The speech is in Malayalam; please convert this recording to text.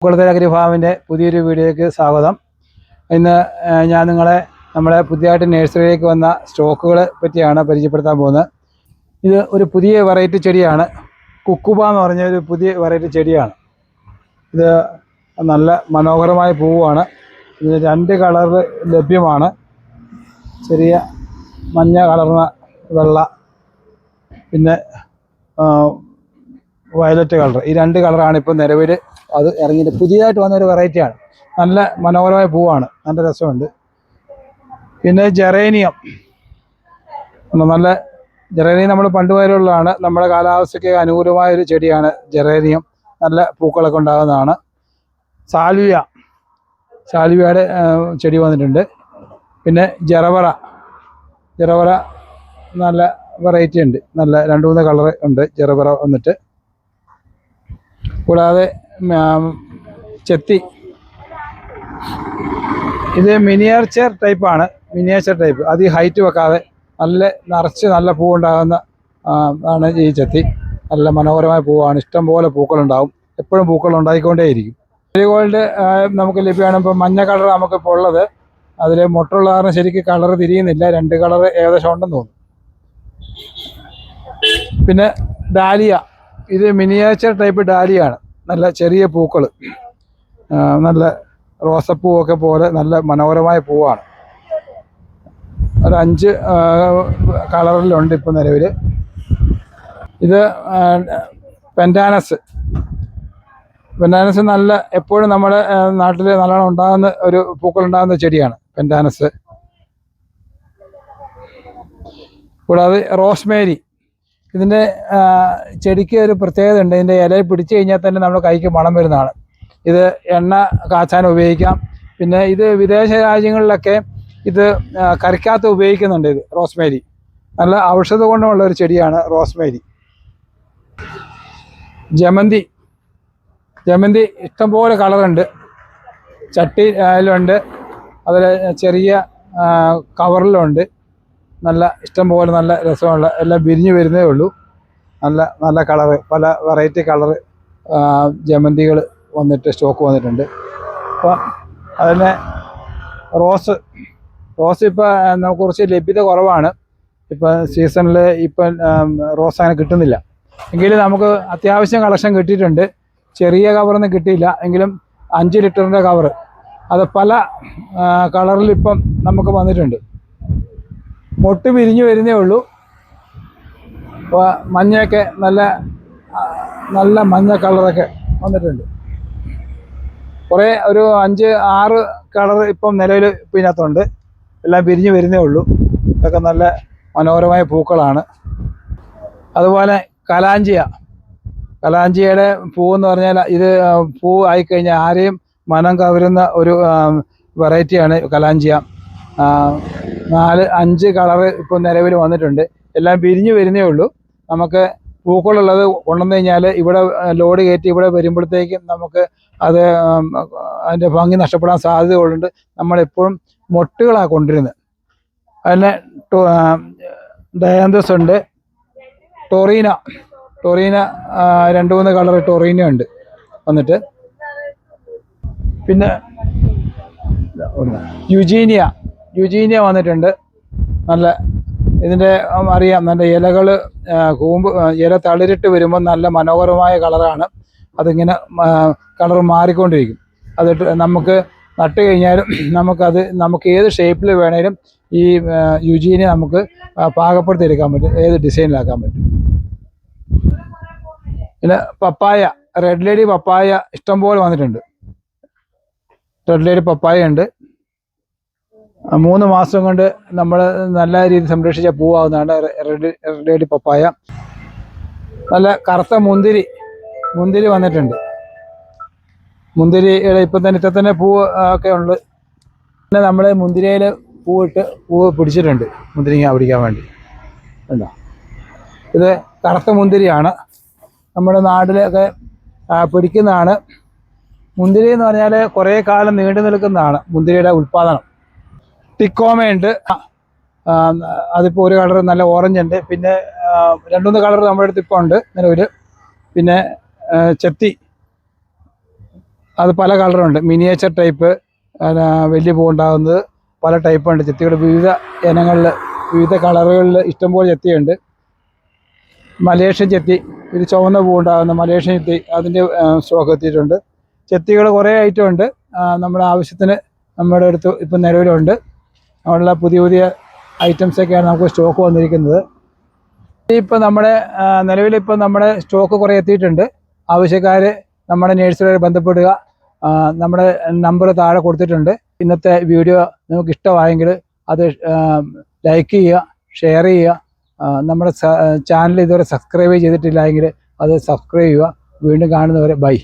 കുളത്തലഗിരി ഫാമിൻ്റെ പുതിയൊരു വീഡിയോയ്ക്ക് സ്വാഗതം. ഇന്ന് ഞാൻ നമ്മളെ പുതിയതായിട്ട് നഴ്സറിയിലേക്ക് വന്ന സ്റ്റോക്കുകളെ പറ്റിയാണ് പരിചയപ്പെടുത്താൻ പോകുന്നത്. ഇത് ഒരു പുതിയ വെറൈറ്റി ചെടിയാണ്. കുക്കുബ എന്ന് പറഞ്ഞ ഒരു പുതിയ വെറൈറ്റി ചെടിയാണ്. ഇത് നല്ല മനോഹരമായ പൂവാണ്. ഇത് 2 കളർ ലഭ്യമാണ്. ചെറിയ മഞ്ഞ കളർന്ന വെള്ള, പിന്നെ വയലറ്റ് കളർ. ഈ 2 കളറാണ് ഇപ്പോൾ നിലവിൽ അത് ഇറങ്ങിയിട്ട് പുതിയതായിട്ട് വന്നൊരു വെറൈറ്റിയാണ്. നല്ല മനോഹരമായ പൂവാണ്, നല്ല രസമുണ്ട്. പിന്നെ ജെറേനിയം, നല്ല ജെറേനിയം നമ്മൾ പണ്ട് മുതലുള്ളതാണ്. നമ്മുടെ കാലാവസ്ഥയ്ക്ക് അനുകൂലമായൊരു ചെടിയാണ് ജെറേനിയം. നല്ല പൂക്കളൊക്കെ ഉണ്ടാകുന്നതാണ്. സാൽവിയയുടെ ചെടി വന്നിട്ടുണ്ട്. പിന്നെ ജെറവറ നല്ല വെറൈറ്റി ഉണ്ട്. നല്ല 2-3 കളർ ഉണ്ട് ജെറവറ വന്നിട്ട്. കൂടാതെ ചെത്തി, ഇത് മിനിയേച്ചർ ടൈപ്പാണ്. മിനിയേച്ചർ ടൈപ്പ്, അത് ഈ ഹൈറ്റ് വെക്കാതെ നിറച്ച് നല്ല പൂവുണ്ടാകുന്ന ആണ് ഈ ചെത്തി. നല്ല മനോഹരമായ പൂവാണ്. ഇഷ്ടം പോലെ പൂക്കളുണ്ടാവും. എപ്പോഴും പൂക്കൾ ഉണ്ടായിക്കൊണ്ടേയിരിക്കും. ഗോൾഡ് നമുക്ക് ലഭ്യമാണ്. ഇപ്പം മഞ്ഞ കളർ നമുക്കിപ്പോൾ ഉള്ളത്. അതിൽ മുട്ടുള്ള കാരണം ശരിക്കും കളർ തിരിയുന്നില്ല. 2 കളർ ഏകദേശം ഉണ്ടെന്ന് തോന്നുന്നു. പിന്നെ ഡാലിയ, ഇത് മിനിയേച്ചർ ടൈപ്പ് ഡാലിയാണ്. നല്ല ചെറിയ പൂക്കൾ, നല്ല റോസപ്പൂവൊക്കെ പോലെ നല്ല മനോഹരമായ പൂവാണ്. ഒരു 5 കളറിലുണ്ട് ഇപ്പോൾ നിലവിൽ. ഇത് പെൻറ്റാനസ് നല്ല എപ്പോഴും നമ്മുടെ നാട്ടിൽ നല്ലോണം ഉണ്ടാകുന്ന ഒരു പൂക്കളുണ്ടാകുന്ന ചെടിയാണ് പെൻറ്റാനസ്. കൂടാതെ റോസ്മേരി, ഇതിൻ്റെ ചെടിക്ക് ഒരു പ്രത്യേകത ഉണ്ട്. ഇതിൻ്റെ ഇല പിടിച്ചു കഴിഞ്ഞാൽ തന്നെ നമ്മുടെ കൈക്ക് മണം വരുന്നതാണ്. ഇത് എണ്ണ കാച്ചാൻ ഉപയോഗിക്കാം. പിന്നെ ഇത് വിദേശ രാജ്യങ്ങളിലൊക്കെ ഇത് കറിക്കകത്ത് ഉപയോഗിക്കുന്നുണ്ട്. ഇത് റോസ്മേരി നല്ല ഔഷധ ഗുണമുള്ള ഒരു ചെടിയാണ് റോസ്മേരി. ജമന്തി ഇഷ്ടംപോലെ കളറുണ്ട്. ചട്ടി അതിലുണ്ട്, അതിൽ ചെറിയ കവറിലുണ്ട്. നല്ല ഇഷ്ടംപോലെ നല്ല രസമുള്ള, എല്ലാം വിരിഞ്ഞ് വരുന്നേ ഉള്ളൂ. നല്ല കളറ്, പല വെറൈറ്റി കളറ് ജമന്തികൾ വന്നിട്ട് സ്റ്റോക്ക് വന്നിട്ടുണ്ട്. അപ്പോൾ അതിന് റോസ് ഇപ്പോൾ നമുക്ക് കുറച്ച് ലഭ്യത കുറവാണ്. ഇപ്പം സീസണിൽ ഇപ്പം റോസ് അങ്ങനെ കിട്ടുന്നില്ല. എങ്കിലും നമുക്ക് അത്യാവശ്യം കളക്ഷൻ കിട്ടിയിട്ടുണ്ട്. ചെറിയ കവറൊന്നും കിട്ടിയില്ല, എങ്കിലും 5 ലിറ്ററിൻ്റെ കവറ് അത് പല കളറിൽ ഇപ്പം നമുക്ക് വന്നിട്ടുണ്ട്. മൊട്ട് വിരിഞ്ഞു വരുന്നേ ഉള്ളൂ. അപ്പോൾ മഞ്ഞയൊക്കെ നല്ല മഞ്ഞ കളറൊക്കെ വന്നിട്ടുണ്ട്. കുറേ ഒരു 5-6 കളർ ഇപ്പം നിലവിൽ ഇപ്പം ഇതിനകത്തുണ്ട്. എല്ലാം വിരിഞ്ഞു വരുന്നേ ഉള്ളൂ. ഇതൊക്കെ നല്ല മനോഹരമായ പൂക്കളാണ്. അതുപോലെ കലാഞ്ചിയയുടെ പൂവെന്ന് പറഞ്ഞാൽ ഇത് പൂ ആയിക്കഴിഞ്ഞാൽ ആരെയും മനം കവരുന്ന ഒരു വെറൈറ്റിയാണ് കലാഞ്ചിയ. 4-5 കളറ് ഇപ്പോൾ നിലവിൽ വന്നിട്ടുണ്ട്. എല്ലാം വിരിഞ്ഞു വരുന്നേ ഉള്ളൂ. നമുക്ക് പൂക്കളുള്ളത് കൊണ്ടുവന്നു കഴിഞ്ഞാൽ ഇവിടെ ലോഡ് കയറ്റി ഇവിടെ വരുമ്പോഴത്തേക്കും നമുക്ക് അതിൻ്റെ ഭംഗി നഷ്ടപ്പെടാൻ സാധ്യതകളുണ്ട്. നമ്മളെപ്പോഴും മൊട്ടുകളാണ് കൊണ്ടുവരുന്നത്. അതിന് ഡയാന്തസ് ഉണ്ട്, ടൊറീന 2-3 കളർ ടൊറീന ഉണ്ട് വന്നിട്ട്. പിന്നെ യുജീനിയ വന്നിട്ടുണ്ട്. നല്ല ഇതിൻ്റെ അറിയാം, നല്ല ഇലകൾ ഇല തളിരിട്ട് വരുമ്പോൾ നല്ല മനോഹരമായ കളറാണ്. അതിങ്ങനെ കളർ മാറിക്കൊണ്ടിരിക്കും. അതിട്ട് നമുക്ക് നട്ട് കഴിഞ്ഞാലും നമുക്ക് ഏത് ഷേപ്പിൽ വേണേലും ഈ യുജീനിയ നമുക്ക് പാകപ്പെടുത്തിയെടുക്കാൻ പറ്റും, ഏത് ഡിസൈനിലാക്കാൻ പറ്റും. പിന്നെ റെഡ് ലേഡി പപ്പായ ഇഷ്ടംപോലെ വന്നിട്ടുണ്ട്. റെഡ് ലേഡി പപ്പായ ഉണ്ട്. 3 മാസം കൊണ്ട് നമ്മൾ നല്ല രീതിയിൽ സംരക്ഷിച്ച പൂവാകുന്നതാണ് റെഡ് ലേഡി പപ്പായ. നല്ല കറുത്ത മുന്തിരി വന്നിട്ടുണ്ട്. മുന്തിരിയുടെ ഇപ്പം തന്നെ ഇത്ര പൂവ് ഒക്കെ ഉണ്ട്. പിന്നെ നമ്മൾ മുന്തിരിയിൽ പൂവ് പിടിച്ചിട്ടുണ്ട്, മുന്തിരിങ്ങ പിടിക്കാൻ വേണ്ടി. ഉണ്ടോ? ഇത് കറുത്ത മുന്തിരിയാണ്, നമ്മുടെ നാട്ടിലൊക്കെ പിടിക്കുന്നതാണ്. മുന്തിരി എന്ന് പറഞ്ഞാൽ കുറേ കാലം നീണ്ടു നിൽക്കുന്നതാണ് മുന്തിരിയുടെ ഉൽപ്പാദനം. ടിക്കോമയുണ്ട്, അതിപ്പോൾ ഒരു കളർ നല്ല ഓറഞ്ച് ഉണ്ട്. പിന്നെ 2-3 കളർ നമ്മുടെ അടുത്ത് ഇപ്പോൾ ഉണ്ട് നിലവിൽ. പിന്നെ ചെത്തി, അത് പല കളറുണ്ട്. മിനിയേച്ചർ ടൈപ്പ്, വലിയ പൂ ഉണ്ടാകുന്നത് പല ടൈപ്പുണ്ട്. ചെത്തികൾ വിവിധ ഇനങ്ങളിൽ വിവിധ കളറുകളിൽ ഇഷ്ടംപോലെ ചെത്തിയുണ്ട്. മലേഷ്യൻ ചെത്തി, ഇത് ചുവന്ന പൂ ഉണ്ടാകുന്ന മലേഷ്യൻ ചെത്തി, അതിൻ്റെ സ്റ്റോക്ക് എത്തിയിട്ടുണ്ട്. ചെത്തികൾ കുറേ ഐറ്റം ഉണ്ട്. നമ്മുടെ ആവശ്യത്തിന് നമ്മുടെ അടുത്ത് ഇപ്പം നിലവിലുണ്ട്. ഉള്ള പുതിയ പുതിയ ഐറ്റംസൊക്കെയാണ് നമുക്ക് സ്റ്റോക്ക് വന്നിരിക്കുന്നത്. ഇപ്പം നമ്മുടെ നിലവിലിപ്പം നമ്മുടെ സ്റ്റോക്ക് കുറേ എത്തിയിട്ടുണ്ട്. ആവശ്യക്കാർ നമ്മുടെ നേഴ്സറിയുമായി ബന്ധപ്പെടുക. നമ്മുടെ നമ്പർ താഴെ കൊടുത്തിട്ടുണ്ട്. ഇന്നത്തെ വീഡിയോ നിങ്ങൾക്ക് ഇഷ്ടമായെങ്കിൽ അത് ലൈക്ക് ചെയ്യുക, ഷെയർ ചെയ്യുക. നമ്മുടെ ചാനൽ ഇതുവരെ സബ്സ്ക്രൈബ് ചെയ്തിട്ടില്ല എങ്കിൽ അത് സബ്സ്ക്രൈബ് ചെയ്യുക. വീണ്ടും കാണുന്നവരെ ബൈ.